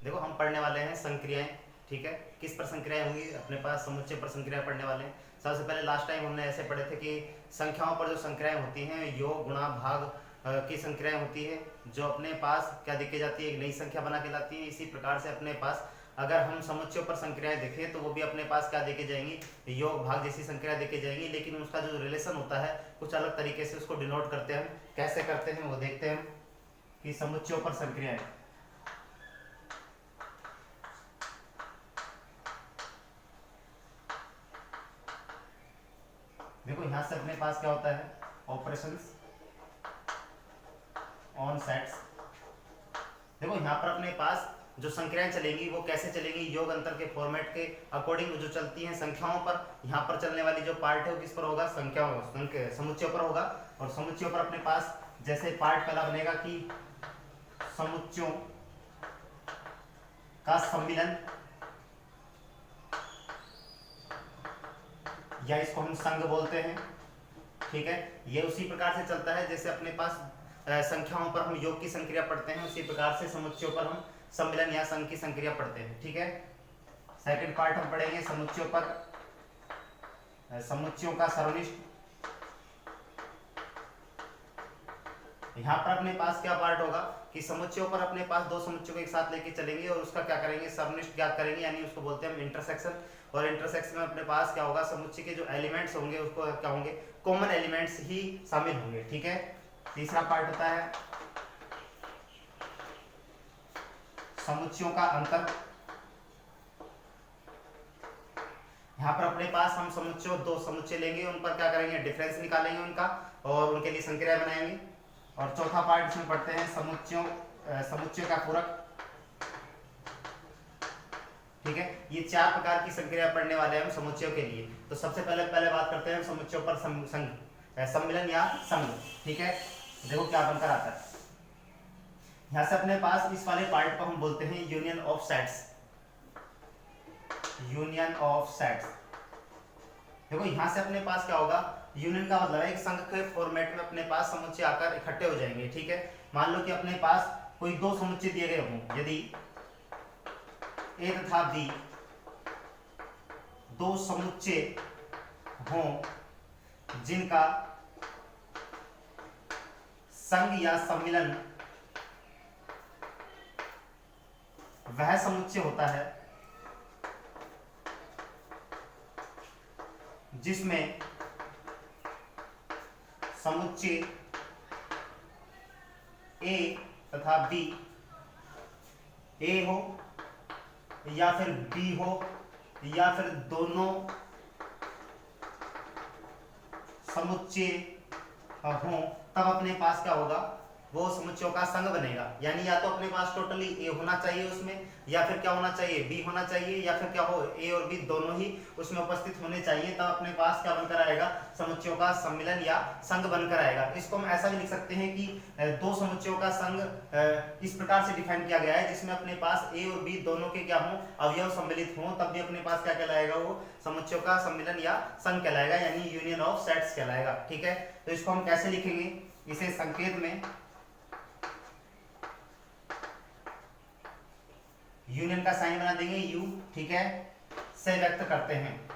देखो हम पढ़ने वाले हैं संक्रियाएं। ठीक है, किस पर संक्रियाएं होंगी अपने पास? समुच्चय पर संक्रियाएं पढ़ने वाले हैं। सबसे पहले लास्ट टाइम हमने ऐसे पढ़े थे कि संख्याओं पर जो संक्रियाएं होती हैं योग गुणा भाग की संक्रियाएं होती है, जो अपने पास क्या देके जाती है, एक नई संख्या बना के लाती है। इसी प्रकार से अपने पास अगर हम समुच्चयों पर संक्रियाएं देखें तो वो भी अपने पास क्या देके जाएंगी, योग भाग जैसी संक्रिया देके जाएंगी, लेकिन उसका जो रिलेशन होता है कुछ अलग तरीके से उसको डिनोट करते हैं। हम कैसे करते हैं वो देखते हैं कि समुच्चयों पर संक्रियाएं। देखो यहां से अपने पास क्या होता है, ऑपरेशंस ऑन सेट्स। देखो यहाँ पर अपने पास जो संख्याएं चलेंगी वो कैसे चलेंगी, योग अंतर के फॉर्मेट के अकॉर्डिंग जो चलती हैं संख्याओं पर। यहाँ पर चलने वाली जो पार्ट है वो किस पर होगा, संख्याओं समुच्चयों पर होगा। और समुच्चयों पर अपने पास जैसे पार्ट पहला बनेगा कि समुच्चयों का सम्मिलन, या इसको हम संघ बोलते हैं। ठीक है, ये उसी प्रकार से चलता है जैसे अपने पास संख्याओं पर हम योग की संक्रिया पढ़ते हैं, उसी प्रकार से समुच्चयों पर हम सम्मिलन या संघ की संक्रिया पढ़ते हैं। ठीक है, सेकंड पार्ट हम पढ़ेंगे समुच्चयों पर समुच्चयों का सर्वनिष्ठ। यहाँ पर अपने पास क्या पार्ट होगा कि समुच्चयों पर अपने पास दो समुच्चयों को एक साथ लेके चलेंगे और उसका क्या करेंगे, सर्वनिष्ठ ज्ञात करेंगे, यानी उसको बोलते हैं हम इंटरसेक्शन। और इंटरसेक्शन में अपने पास क्या होगा, समुच्चय के जो एलिमेंट्स होंगे उसको क्या होंगे, कॉमन एलिमेंट्स ही शामिल होंगे। ठीक है, तीसरा पार्ट होता है समुच्चयों का अंतर। यहाँ पर अपने पास हम समुच्चयों दो समुच्चय लेंगे, उन पर क्या करेंगे, डिफरेंस निकालेंगे उनका और उनके लिए संक्रिया बनाएंगे। और चौथा पार्ट इसमें पढ़ते हैं समुच्चय का पूरक। ठीक है, ये चार प्रकार की संक्रिया पढ़ने वाले हैं हम समुच्चयों के लिए। तो सबसे पहले बात करते हैं समुच्चयों पर सम्मिलन या संघ। ठीक है, देखो क्या बनकर आता है। यहां से अपने पास इस वाले पार्ट को हम बोलते हैं union of sets. Union of sets. देखो यहां से अपने पास क्या होगा, यूनियन का मतलब है एक संघ के फॉर्मेट में अपने पास समुच्चय आकर इकट्ठे हो जाएंगे। ठीक है, मान लो कि अपने पास कोई दो समुच्चय दिए गए हों, यदि ए तथा बी दो समुच्चय हों जिनका संघ या सम्मिलन वह समुच्चय होता है जिसमें समुच्चय ए तथा बी ए हो या फिर बी हो या फिर दोनों समुच्चय हो, तब अपने पास क्या होगा, वो समुच्चयों का संघ बनेगा। यानी या तो अपने पास टोटली ए होना चाहिए उसमें, या फिर क्या होना चाहिए, बी होना चाहिए, या फिर क्या हो, ए और बी दोनों ही उसमें उपस्थित होने चाहिए, तब अपने पास क्या बनकर आएगा, समुच्चयों का सम्मिलन या संघ बनकर आएगा। इसको हम ऐसा भी लिख सकते हैं कि दो समुच्चयों का संघ इस प्रकार से डिफाइन किया गया है जिसमें अपने पास ए और बी दोनों के क्या हो, अवयव सम्मिलित हों, तब भी अपने पास क्या कहलाएगा, वो समुच्चयों का सम्मिलन या संघ कहलाएगा, यानी यूनियन ऑफ सेट्स कहलाएगा। ठीक है, तो इसको हम कैसे लिखेंगे, इसे संकेत में यूनियन का साइन बना देंगे यू। ठीक है, से व्यक्त करते हैं।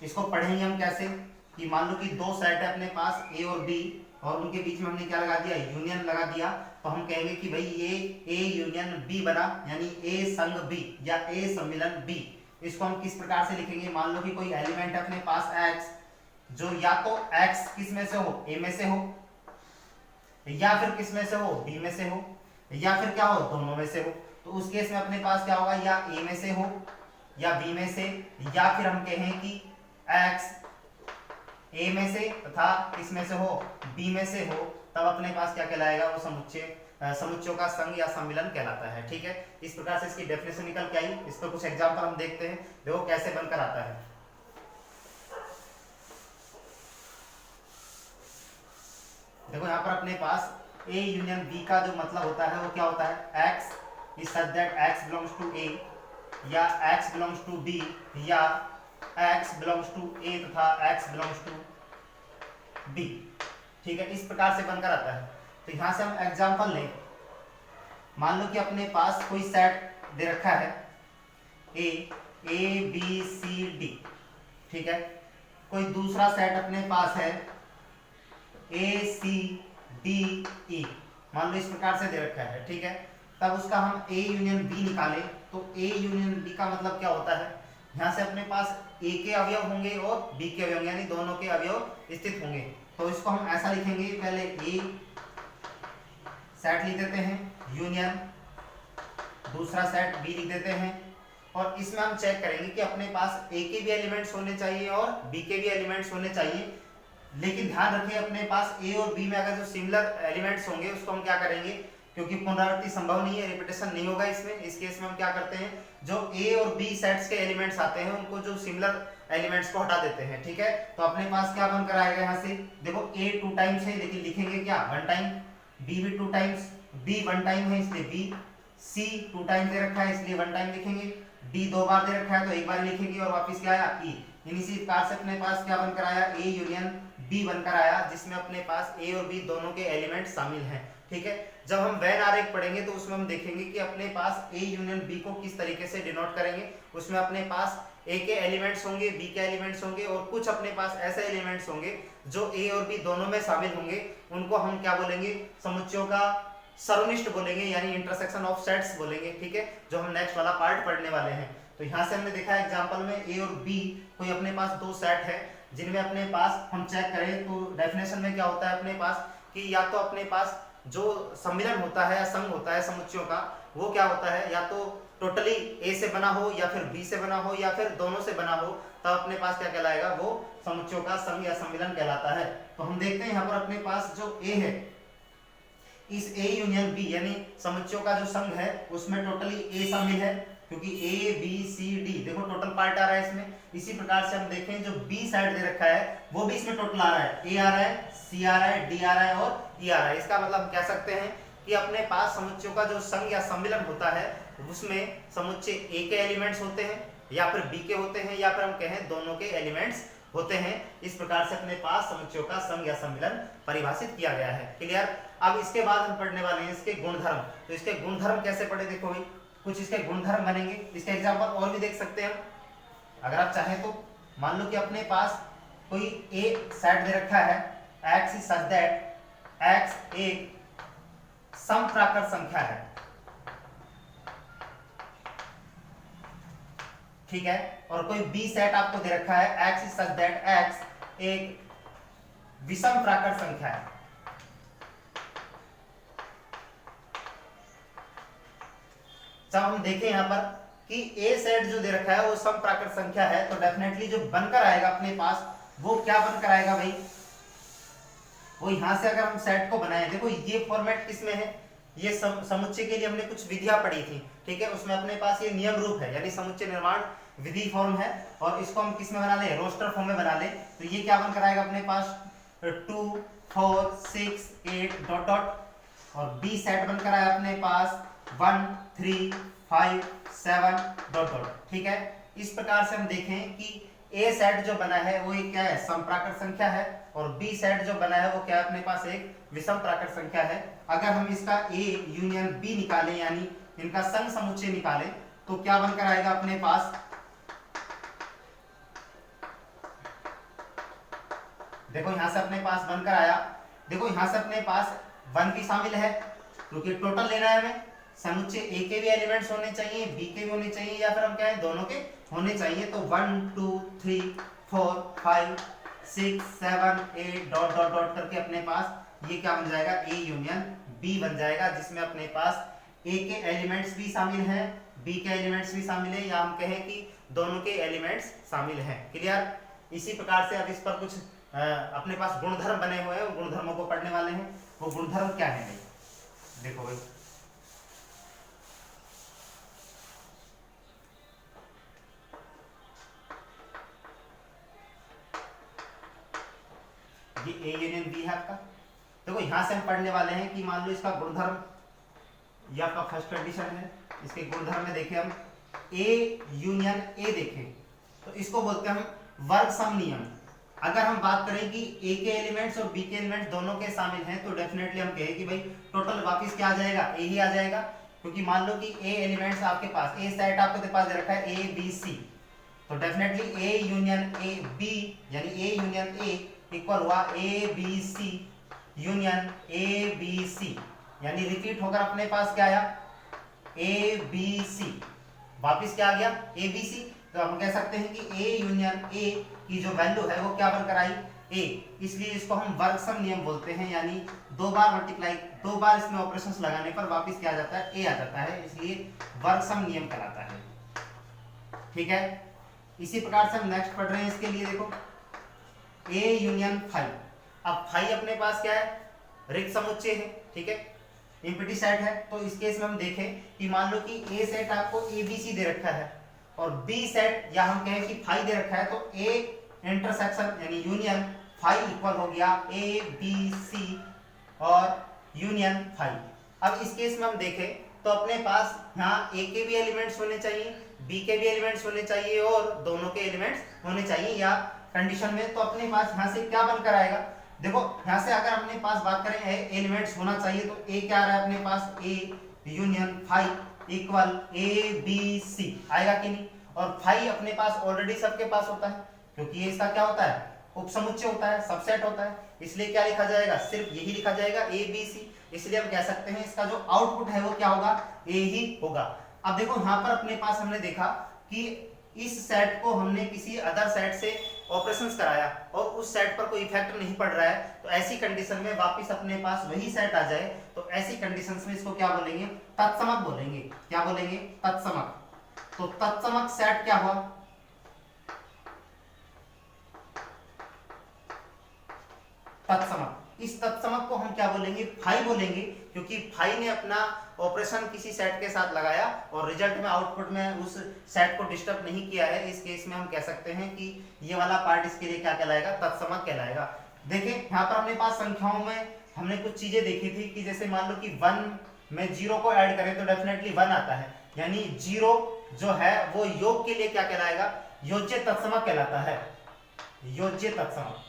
इसको पढ़ेंगे हम कैसे कि मान लो कि दो सेट है अपने पास ए और बी, और उनके बीच में हमने क्या लगा दिया, यूनियन लगा दिया, तो हम कहेंगे कि भाई ये ए यूनियन बी बना, यानी ए संग बी या ए सम्मिलन बी। इसको हम किस प्रकार से लिखेंगे, मान लो कि कोई एलिमेंट है अपने पास एक्स, जो या तो एक्स किस में से हो, ए में से हो, या फिर किस में से हो, बी में से हो, या फिर क्या हो, दोनों में से हो। तो उस केस में अपने पास क्या होगा, या ए में से हो या बी में से, या फिर हम कहें कि एक्स ए में से तथा इसमें से हो, बी में से हो, तब अपने पास क्या कहलाएगा, वो समुच्चयों का संघ या सम्मिलन कहलाता है। ठीक है, इस प्रकार से इसकी डेफिनेशन निकल के आई। इस पर कुछ एग्जांपल हम देखते हैं, देखो कैसे बनकर आता है। देखो यहाँ पर अपने पास ए यूनियन बी का जो मतलब होता है वो क्या होता है, X is such that X belongs to A, या एक्स बिलोंग्स टू बी, या एक्स बिलोंग्स टू ए तथा एक्स बिलोंग्स टू बी। ठीक है, इस प्रकार से बनकर आता है। तो यहां से हम एग्जांपल लें मान लो कि अपने पास कोई सेट दे रखा है ए बी सी डी, ठीक है। कोई दूसरा सेट अपने पास है ए सी डी ई, मान लो इस प्रकार से दे रखा है, ठीक है। तब उसका हम ए यूनियन बी निकाले तो ए यूनियन बी का मतलब क्या होता है, यहाँ से अपने पास ए के अवयव होंगे और बी के अवयव, यानी दोनों के अवयव स्थित होंगे। तो इसको हम ऐसा लिखेंगे, पहले ए सेट लिख देते हैं यूनियन, दूसरा सेट बी लिख देते हैं, और इसमें हम चेक करेंगे कि अपने पास ए के भी एलिमेंट्स होने चाहिए और बी के भी एलिमेंट्स होने चाहिए। लेकिन ध्यान रखिए अपने पास ए और बी में अगर जो सिमिलर एलिमेंट्स होंगे उसको हम क्या करेंगे, क्योंकि पुनरावृत्ति संभव नहीं है, रिपीटेशन नहीं होगा इसमें, इस केस में हम क्या करते हैं, जो ए और बी सेट्स के एलिमेंट्स आते हैं उनको जो सिमिलर एलिमेंट्स को हटा देते हैं, ठीक है। तो अपने पास क्या बनकर आएगा, यहाँ से देखो ए 2 टाइम्स है लेकिन लिखेंगे क्या 1 टाइम, बी भी 2 टाइम्स, बी 1 टाइम है इसलिए बी, सी 2 टाइम दे रखा है इसलिए 1 टाइम लिखेंगे, डी 2 बार दे रखा है तो 1 बार लिखेंगे, और वापस क्या आया ई। इसी प्रकार से अपने पास क्या बनकर आया, ए यूनियन बी बनकर आया, जिसमें अपने पास ए और बी दोनों के एलिमेंट शामिल हैं, ठीक है। जब हम वेन आरेख पढ़ेंगे तो उसमें हम देखेंगे कि अपने पास ए यूनियन बी को किस तरीके से डिनोट करेंगे। उसमें अपने पास ए के एलिमेंट्स होंगे, बी के एलिमेंट्स होंगे, और कुछ अपने पास ऐसे एलिमेंट्स होंगे जो ए और बी दोनों में शामिल होंगे, उनको हम क्या बोलेंगे, समुच्चयों का सर्वनिष्ठ बोलेंगे, यानी इंटरसेक्शन ऑफ सेट्स बोलेंगे, ठीक है, जो हम नेक्स्ट वाला पार्ट पढ़ने वाले हैं। तो यहाँ से हमने देखा एग्जांपल में ए और बी कोई अपने पास 2 सेट है जिनमें अपने पास हम चेक करें तो डेफिनेशन में क्या होता है अपने पास कि या तो अपने पास जो सम्मिलन होता है या संघ होता है समुच्चयों का, वो क्या होता है, या तो टोटली ए से बना हो या फिर बी से बना हो या फिर दोनों से बना हो, तब अपने पास क्या कहलाएगा, वो समुच्चयों का संघ या सम्मिलन कहलाता है। तो हम देखते हैं यहाँ पर अपने पास जो ए है, इस ए यूनियन बी यानी समुच्चयों का जो संघ है उसमें टोटली ए शामिल है, क्योंकि ए बी सी डी देखो टोटल पार्ट आ रहा है इसमें। इसी प्रकार से हम देखें जो बी साइड दे रखा है वो भी इसमें टोटल आ रहा है, ए आ रहा है, सी आ रहा है, डी आ रहा है और ई आ रहा है। इसका मतलब हम कह सकते हैं कि अपने पास समुच्चयों का जो संघ या सम्मिलन होता है उसमें समुच्चय ए के एलिमेंट्स होते हैं या फिर बी के होते हैं या फिर हम कहें दोनों के एलिमेंट्स होते हैं। इस प्रकार से अपने पास समुच्चयों का संघ या सम्मिलन परिभाषित किया गया है। क्लियर। अब इसके बाद हम पढ़ने वाले हैं इसके गुणधर्म। तो इसके गुणधर्म कैसे पढ़े, देखो भाई कुछ इसके गुणधर्म बनेंगे। इसके एग्जांपल और भी देख सकते हैं हम, अगर आप चाहें तो। मान लो कि अपने पास कोई ए सेट दे रखा है, x is such that x एक समप्राकृत संख्या है, ठीक है। और कोई बी सेट आपको दे रखा है, x is such that x एक विषम प्राकृत संख्या है। जब हम देखें यहां पर कि ए सेट जो दे रखा है वो समप्राकृत संख्या है, तो डेफिनेटली जो बनकर आएगा अपने पास वो क्या बनकर आएगा भाई, वो यहां से अगर हम सेट को बनाएं, देखो ये फॉर्मेट किसमें है, ये समुच्चय के लिए हमने कुछ विधियां पढ़ी थी, ठीक है। उसमें अपने पास ये नियम रूप है यानी समुच्चय निर्माण विधि फॉर्म है, और इसको हम किस में बना ले, रोस्टर फॉर्म में बना ले। तो ये क्या बनकर आएगा अपने पास 2 4 6 8 डॉट डॉट, और बी सेट बनकर आया अपने पास 1 3 5 7 डॉट डॉट, ठीक है। इस प्रकार से हम देखें कि ए सेट जो बना है वो एक क्या है, समप्राकृत संख्या है, और बी सेट जो बना है वो क्या है अपने पास एक विषम प्राकृत संख्या है। अगर हम इसका ए यूनियन बी निकालें यानी इनका संघ समुच्चय निकालें तो क्या बनकर आएगा अपने पास, देखो यहां से अपने पास बनकर आया, देखो यहां से अपने पास 1 भी शामिल है क्योंकि टोटल लेना है हमें, समुच्चय ए के भी एलिमेंट्स होने चाहिए, बी के भी होने चाहिए, या फिर हम कहें दोनों के होने चाहिए। तो 1 2 3 4 5 6 7 8 डॉट डॉट डॉट करके अपने पास ये क्या बन जाएगा, ए यूनियन बी बन जाएगा, जिसमें अपने पास ए के एलिमेंट्स भी शामिल हैं, बी के एलिमेंट्स भी शामिल है, या हम कहें कि दोनों के एलिमेंट्स शामिल हैं। क्लियर। इसी प्रकार से अब इस पर कुछ अपने पास गुणधर्म बने हुए हैं, उन गुणधर्मों को पढ़ने वाले हैं। वो गुणधर्म क्या है भाई, देखो भाई ये ए यूनियन बी है आपका। देखो यहां से हम पढ़ने वाले हैं कि मान लो इसका गुणधर्म, ये आपका फर्स्ट कंडीशन है, इसके गुणधर्म में देखें हम ए यूनियन ए देखें तो इसको बोलते हैं हम वर्ग सम नियम। अगर हम बात करें कि ए के एलिमेंट्स और बी के एलिमेंट्स दोनों के शामिल हैं तो डेफिनेटली हम कहें कि भाई टोटल वापस क्या आ जाएगा, ए ही आ जाएगा, क्योंकि मान लो कि ए एलिमेंट्स आपके पास, ए सेट आपके पास दे रखा है ए बी सी, तो definitely A union A B यानी ए यूनियन ए इक्वल हुआ A B C union A B C, यानी रिपीट होकर अपने पास क्या आया ए बी सी, वापिस क्या आ गया ए बी सी। तो हम कह सकते हैं कि ए यूनियन ए की जो वैल्यू है वो क्या बनकर आई ए, इसलिए इसको हम वर्गसम नियम बोलते हैं, यानी दो बार इसमें ऑपरेशंस लगाने पर वापिस क्या आ जाता है ए आ जाता है, इसलिए वर्गसम नियम कहलाता है। ठीक है, इसी प्रकार से हम नेक्स्ट पढ़ रहे हैं इसके लिए, देखो ए यूनियन फाई। अब फाई अपने पास क्या है रिक्त समुच्चय है, ठीक है, एम्प्टी सेट है। तो इस केस में हम देखें कि मान लो कि ए सेट आपको ए बी सी दे रखा है और बी सेट या हम कहें कि फाई दे रखा है, तो ए इंटरसेक्शन यानी यूनियन फाई इक्वल हो गया ए बी सी और यूनियन फाई। अब इस केस में हम देखें तो अपने पास यहाँ ए के भी एलिमेंट्स होने चाहिए, बी के भी एलिमेंट्स होने चाहिए और दोनों के एलिमेंट्स होने चाहिए या कंडीशन में, तो अपने पास यहाँ से क्या बनकर आएगा, देखो यहाँ से अगर अपने पास बात करें एलिमेंट्स होना चाहिए, तो ए क्या आ रहा है अपने पास A union phi equal A B C आएगा कि नहीं, और फाई अपने पास ऑलरेडी सबके पास होता है क्योंकि ये इसका क्या होता है उपसमुच्चय होता है, सबसेट होता है, इसलिए क्या लिखा जाएगा सिर्फ यही लिखा जाएगा ए बी सी। इसलिए हम कह सकते हैं इसका जो आउटपुट है वो क्या होगा ए ही होगा। अब देखो यहाँ पर अपने पास हमने देखा कि इस सेट को हमने किसी अदर सेट से ऑपरेशंस कराया और उस सेट पर कोई इफेक्ट नहीं पड़ रहा है, तो ऐसी कंडीशन में वापस अपने पास वही सेट आ जाए, तो ऐसी कंडीशंस में इसको क्या बोलेंगे तत्समक बोलेंगे। क्या बोलेंगे तत्समक। तो तत्समक सेट क्या हुआ तत्समक। इस तत्समक को हम क्या बोलेंगे फाई बोलेंगे, क्योंकि फाई ने अपना ऑपरेशन किसी सेट के साथ लगाया और रिजल्ट में आउटपुट में उस सेट को डिस्टर्ब नहीं किया है। इस केस में हम कह सकते हैं कि ये वाला पार्ट इसके लिए क्या कहलाएगा तत्समक कहलाएगा। देखिए यहाँ पर अपने पास संख्याओं में हमने कुछ चीजें देखी थी कि जैसे मान लो कि 1 में 0 को ऐड करें तो डेफिनेटली 1 आता है, यानी 0 जो है वो योग के लिए क्या कहलाएगा योज्य तत्समक कहलाता है, योज्य तत्समक।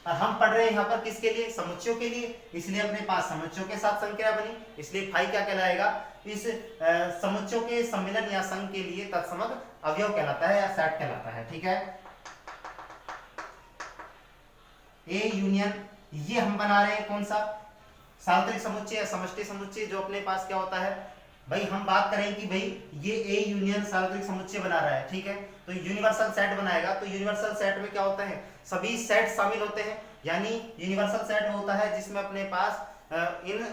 और हम पढ़ रहे हैं यहाँ पर किसके लिए समुच्चयों के लिए, इसलिए अपने पास समुच्चयों के साथ संख्या बनी, इसलिए फाई क्या कहलाएगा इस समुच्चयों के सम्मिलन या संघ के लिए तत्समक अवयव कहलाता है या सेट कहलाता है। ठीक है, ए यूनियन ये हम बना रहे हैं कौन सा सार्वत्रिक समुच्चय या समष्टि समुच्चय, जो अपने पास क्या होता है भाई हम बात करें कि भाई ये ए यूनियन सार्वत्रिक समुच्चय बना रहा है, ठीक है, तो यूनिवर्सल सेट बनाएगा। तो यूनिवर्सल सेट में क्या होता है सभी सेट शामिल होते हैं, यानी यूनिवर्सल सेट होता है जिसमें अपने पास इन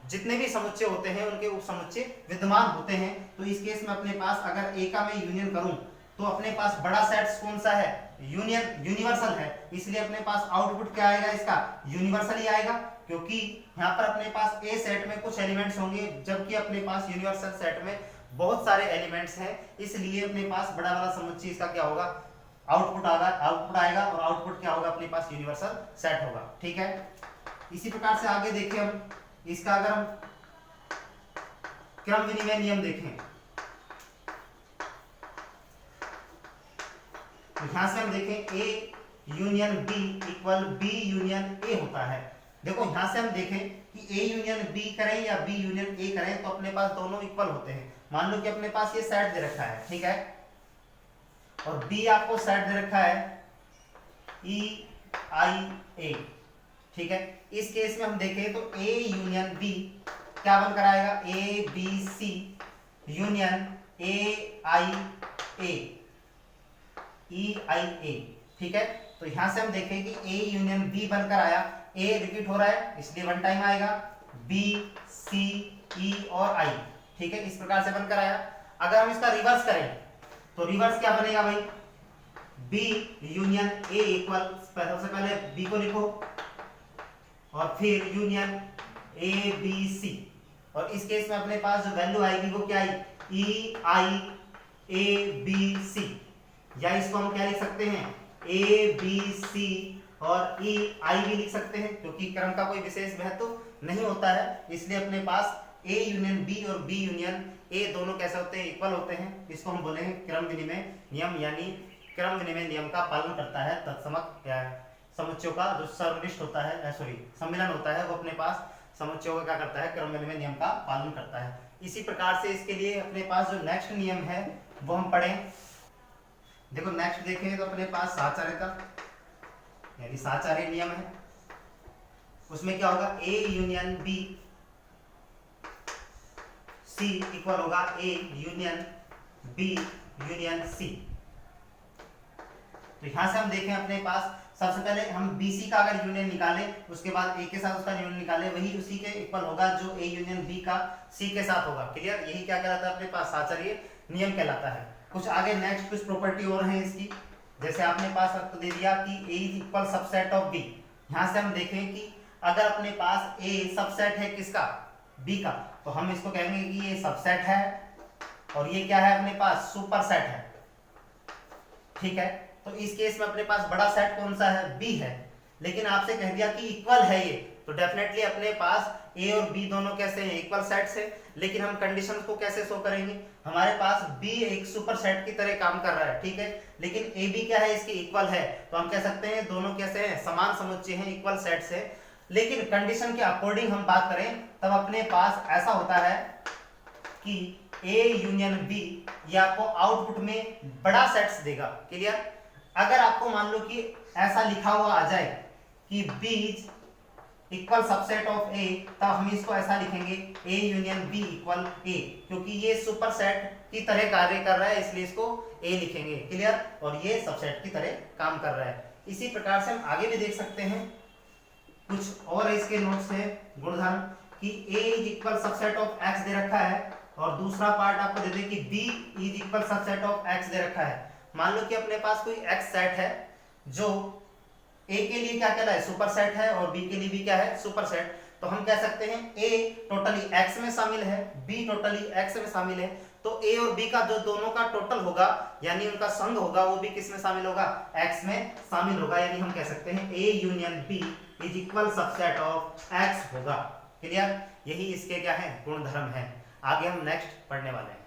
जितने भी समुच्चय होते हैं उनके उपसमुच्चय विद्यमान होते हैं। तो इस केस में अपने पास अगर ए का मैं यूनियन करूं तो अपने पास बड़ा सेट कौन सा है यूनिवर्सल है, इसलिए अपने पास आउटपुट क्या आएगा इसका यूनिवर्सल ही आएगा, क्योंकि यहाँ पर अपने पास ए सेट में कुछ एलिमेंट्स होंगे जबकि अपने पास यूनिवर्सल सेट में बहुत सारे एलिमेंट्स हैं, इसलिए अपने पास बड़ा वाला समुच्चय इसका क्या होगा आउटपुट आएगा और आउटपुट क्या होगा अपने पास यूनिवर्सल सेट होगा। ठीक है, इसी प्रकार से आगे देखें हम इसका अगर हम क्रम विनिमय नियम देखें तो यहां से हम देखें A union B equal B union A होता है। देखो यहां से हम देखें कि ए यूनियन बी करें या बी यूनियन ए करें तो अपने पास दोनों इक्वल होते हैं। मान लो कि अपने पास ये सेट दे रखा है, ठीक है, और बी आपको सेट दे रखा है ई आई ए, ठीक है। इस केस में हम देखें तो ए यूनियन बी क्या बनकर आएगा ए बी सी यूनियन ए आई ए ई आई ए, ठीक है। तो यहां से हम देखें कि ए यूनियन बी बनकर आया, ए रिपीट हो रहा है इसलिए 1 टाइम आएगा, बी सी ई और आई, ठीक है, इस प्रकार से बनकर आया। अगर हम इसका रिवर्स करें तो रिवर्स क्या बनेगा भाई बी यूनियन ए इक्वल सबसे पहले बी को लिखो और फिर यूनियन ए बी सी, और इस केस में अपने पास जो वैल्यू आएगी वो क्या आई ई आई ए बी सी, या इसको हम क्या लिख सकते हैं ए बी सी और ई आई भी लिख सकते हैं, क्योंकि क्रम का कोई विशेष महत्व नहीं होता है, इसलिए अपने पास ए यूनियन बी और बी यूनियन ए दोनों कैसे होते हैं इक्वल होते हैं। इसको हम बोलेंगे क्रम विनिमय नियम, यानी क्रम विनिमय नियम का पालन करता है तत्समक समुच्चयों का जो सर्वनिष्ठ होता है सम्मिलन होता है वो अपने पास समुच्चयों का क्या करता है, क्रम विनिमय नियम का पालन करता है। इसी प्रकार से इसके लिए अपने पास जो नेक्स्ट नियम है वो हम पढ़ें। देखो नेक्स्ट देखें तो अपने पास साहचर्य का यानी साहचर्य नियम है। उसमें क्या होगा, A union B C equal होगा A union B union C. तो यहां से हम देखें अपने पास सबसे पहले हम BC का अगर यूनियन निकाले उसके बाद A के साथ उसका यूनियन निकाले, वही उसी के इक्वल होगा जो A यूनियन B का C के साथ होगा। क्लियर, यही क्या कहलाता है अपने पास साहचर्य नियम कहलाता है। कुछ आगे नेक्स्ट कुछ प्रॉपर्टी और है इसकी, जैसे आपने पास आपको दे दिया कि A is equal subset of B। यहां से हम देखें कि अगर अपने पास A सबसेट है किसका, B का, तो हम इसको कहेंगे कि ये सबसेट है और ये क्या है अपने पास सुपरसेट है। ठीक है, तो इस केस में अपने पास बड़ा सेट कौन सा है, B है। लेकिन आपसे कह दिया कि इक्वल है ये, तो डेफिनेटली अपने पास A और B दोनों कैसे हैं, इक्वल सेट्स है। लेकिन हम कंडीशन को कैसे शो करेंगे, हमारे पास B एक सुपर सेट की तरह काम कर रहा है, ठीक है, लेकिन AB क्या है, इसकी इक्वल है, तो हम कह सकते हैं दोनों कैसे हैं, समान समुच्चय हैं, इक्वल सेट्स है। लेकिन कंडीशन के अकॉर्डिंग हम बात करें तब अपने पास ऐसा होता है कि A यूनियन B ये आपको आउटपुट में बड़ा सेट्स देगा। क्लियर, अगर आपको मान लो कि ऐसा लिखा हुआ आ जाए कि B equal subset of A, तब हम इसको ऐसा लिखेंगे A union B equal A, क्योंकि ये सुपर सेट की तरह कार्य कर रहा है इसलिए इसको A लिखेंगे। क्लियर, और ये सबसेट की तरह काम कर रहा है। इसी प्रकार से हम आगे भी देख सकते हैं, कुछ और इसके नोट्स है गुणधर्म कि A is equal subset of X दे रखा है और दूसरा पार्ट आपको दे दे कि B is equal subset of X दे रखा है। मान लो कि अपने पास कोई X सेट है जो A के लिए क्या कहलाए, सुपर सेट है, और B के लिए भी क्या है, सुपर सेट। तो हम कह सकते हैं A टोटली X में शामिल है, B टोटली X में शामिल है, तो A और B का जो दोनों का टोटल होगा यानी उनका संग होगा वो भी किस में शामिल होगा, X में शामिल होगा। यानी हम कह सकते हैं A union B is equal subset of X होगा। क्लियर, यही इसके क्या है, गुणधर्म है। आगे हम नेक्स्ट पढ़ने वाले हैं।